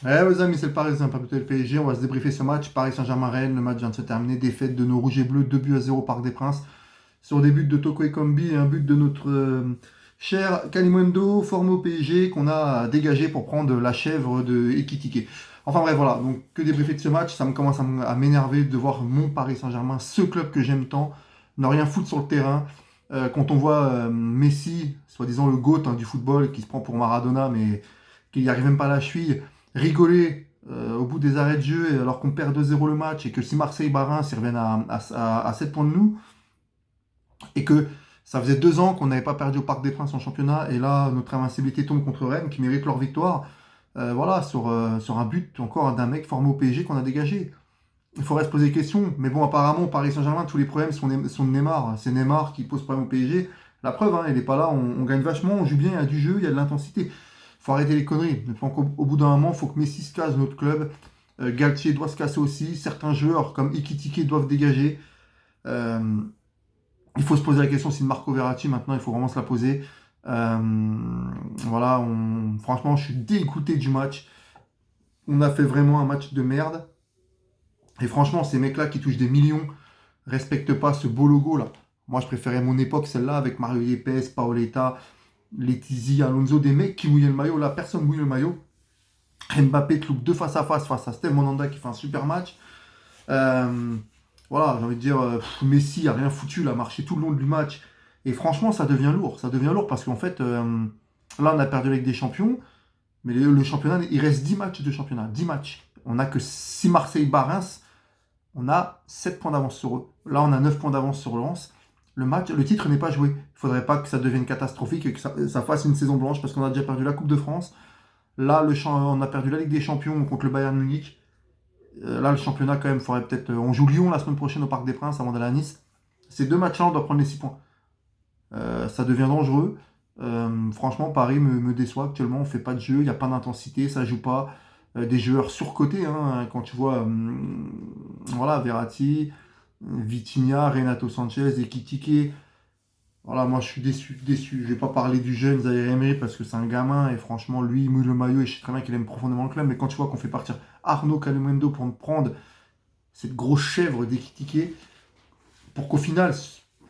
Ouais, les amis, c'est le Parisien, pas plutôt le PSG. On va se débriefer ce match. Paris Saint-Germain-Rennes, le match vient de se terminer. Défaite de nos Rouges et Bleus, 2 buts à 0 Parc des Princes. Sur des buts de Toko Ekambi et un but de notre cher Kalimundo, formé au PSG, qu'on a dégagé pour prendre la chèvre de Ekitike. Enfin bref, voilà. Donc, que débriefer de ce match. Ça me commence à m'énerver de voir mon Paris Saint-Germain, ce club que j'aime tant, ne rien foutre sur le terrain. Quand on voit Messi, soi-disant le GOAT hein, du football, qui se prend pour Maradona, mais qui n'y arrive même pas à la cheville, rigoler au bout des arrêts de jeu alors qu'on perd 2-0 le match et que si Marseille bat Reims, ils reviennent à 7 points de nous et que ça faisait 2 ans qu'on n'avait pas perdu au Parc des Princes en championnat et là notre invincibilité tombe contre Rennes qui mérite leur victoire voilà, sur un but encore d'un mec formé au PSG qu'on a dégagé. Il faudrait se poser des questions, mais bon apparemment au Paris Saint-Germain tous les problèmes sont de Neymar, c'est Neymar qui pose problème au PSG. La preuve, hein, il n'est pas là, on gagne vachement, on joue bien, il y a du jeu, il y a de l'intensité. Faut arrêter les conneries. Je pense qu'au bout d'un moment, il faut que Messi se casse de notre club. Galtier doit se casser aussi. Certains joueurs comme Ekitike doivent dégager. Euh, il faut se poser la question si Marco Verratti, maintenant, il faut vraiment se la poser. Voilà, franchement, je suis dégoûté du match. On a fait vraiment un match de merde. Et franchement, ces mecs-là qui touchent des millions respectent pas ce beau logo-là. Moi, je préférais mon époque, celle-là, avec Mario Yepes, Paoletta, Letizy, Alonso, des mecs qui mouillaient le maillot. Là, personne mouille le maillot. Mbappé te loupe deux face à Steve Monanda qui fait un super match. Euh, voilà, j'ai envie de dire, Messi a rien foutu, il a marché tout le long du match. Et franchement, ça devient lourd. Ça devient lourd parce qu'en fait, là, on a perdu avec des champions, mais le championnat, il reste 10 matchs de championnat. 10 matchs. On n'a que si Marseille bat Reims, on a 7 points d'avance sur eux. Là, on a 9 points d'avance sur Lens. Le titre n'est pas joué. Il ne faudrait pas que ça devienne catastrophique et que ça fasse une saison blanche parce qu'on a déjà perdu la Coupe de France. Là, on a perdu la Ligue des Champions contre le Bayern Munich. Là, le championnat, quand même, faudrait peut-être. On joue Lyon la semaine prochaine au Parc des Princes avant d'aller à Nice. Ces 2 matchs-là, on doit prendre les 6 points. Ça devient dangereux. Franchement, Paris me déçoit actuellement. On fait pas de jeu, il n'y a pas d'intensité, ça joue pas. Des joueurs surcotés, hein, quand tu vois voilà, Verratti, Vitinha, Renato Sanchez, Ekitike. Voilà, moi je suis déçu, déçu. Je vais pas parler du jeune Zaïre Emery parce que c'est un gamin et franchement, lui, il mouille le maillot et je sais très bien qu'il aime profondément le club. Mais quand tu vois qu'on fait partir Arnaud Calumendo pour me prendre cette grosse chèvre d'Ekitike, pour qu'au final,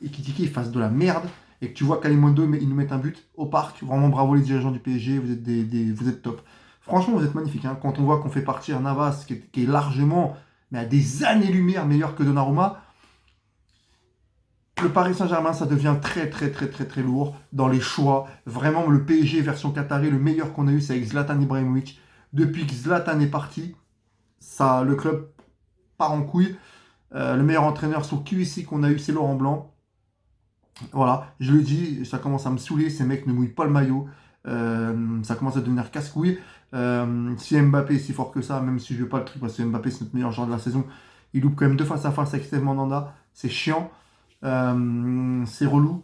Ekitike il fasse de la merde et que tu vois Calimondo il nous met un but au parc, vraiment bravo les dirigeants du PSG, vous êtes, vous êtes top. Franchement, vous êtes magnifiques. Hein. Quand on voit qu'on fait partir Navas, qui est largement, mais à des années-lumière meilleur que Donnarumma, le Paris Saint-Germain, ça devient très très très très très lourd dans les choix. Vraiment, le PSG version Qatari, le meilleur qu'on a eu, c'est avec Zlatan Ibrahimovic. Depuis que Zlatan est parti, ça, le club part en couille. Le meilleur entraîneur sur QSI qu'on a eu, c'est Laurent Blanc. Voilà, je le dis, ça commence à me saouler. Ces mecs ne mouillent pas le maillot. Ça commence à devenir casse-couille. Si Mbappé est si fort que ça, même si je ne veux pas le truc, parce que Mbappé c'est notre meilleur joueur de la saison, il loupe quand même 2 face à face avec Steve Mandanda. C'est chiant. C'est relou,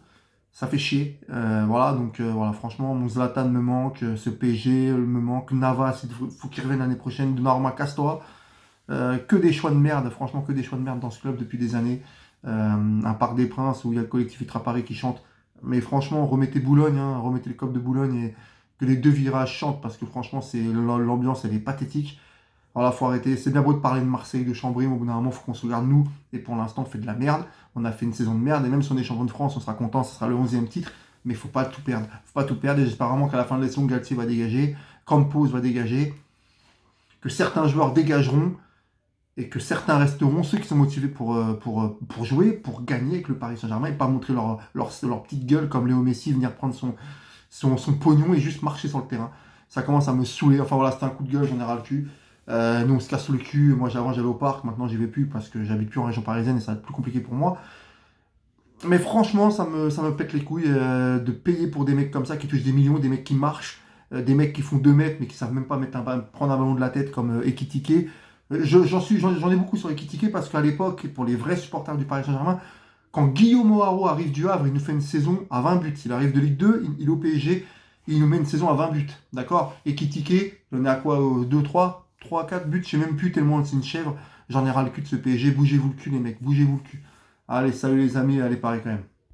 ça fait chier. Voilà, donc voilà, franchement, mon Zlatan me manque, ce PSG me manque, Navas, il faut qu'il revienne l'année prochaine, Donnarumma, casse-toi. Que des choix de merde, franchement, que des choix de merde dans ce club depuis des années. Un Parc des Princes où il y a le collectif Ultra Paris qui chante. Mais franchement, remettez Boulogne, hein, remettez le COP de Boulogne et que les deux virages chantent parce que franchement, l'ambiance, elle est pathétique. Voilà, faut arrêter. C'est bien beau de parler de Marseille, de Chambry, mais au bout d'un moment, il faut qu'on se regarde nous. Et pour l'instant, on fait de la merde. On a fait une saison de merde. Et même si on est champion de France, on sera content. Ce sera le 11e titre. Mais il faut pas tout perdre. Faut pas tout perdre. Et j'espère vraiment qu'à la fin de la saison, Galtier va dégager. Campos va dégager. Que certains joueurs dégageront. Et que certains resteront. Ceux qui sont motivés pour jouer, pour gagner avec le Paris Saint-Germain. Et pas montrer leur petite gueule comme Léo Messi, venir prendre son pognon et juste marcher sur le terrain. Ça commence à me saouler. Enfin voilà, c'était un coup de gueule. J'en ai ras le cul. Nous, on se casse le cul. Moi, avant, j'allais au parc. Maintenant, j'y vais plus parce que j'habite plus en région parisienne et ça va être plus compliqué pour moi. Mais franchement, ça me pète les couilles de payer pour des mecs comme ça qui touchent des millions, des mecs qui marchent, des mecs qui font 2 mètres mais qui savent même pas prendre un ballon de la tête comme Ekitike. J'en ai beaucoup sur Ekitike parce qu'à l'époque, pour les vrais supporters du Paris Saint-Germain, quand Guillaume O'Haraud arrive du Havre, il nous fait une saison à 20 buts. Il arrive de Ligue 2, il est au PSG, il nous met une saison à 20 buts. D'accord. Ekitike, on est à quoi 2, 3, 4 buts, je sais même plus tellement c'est une chèvre. J'en ai ras le cul de ce PSG. Bougez-vous le cul, les mecs, bougez-vous le cul. Allez, salut les amis, allez, pareil quand même.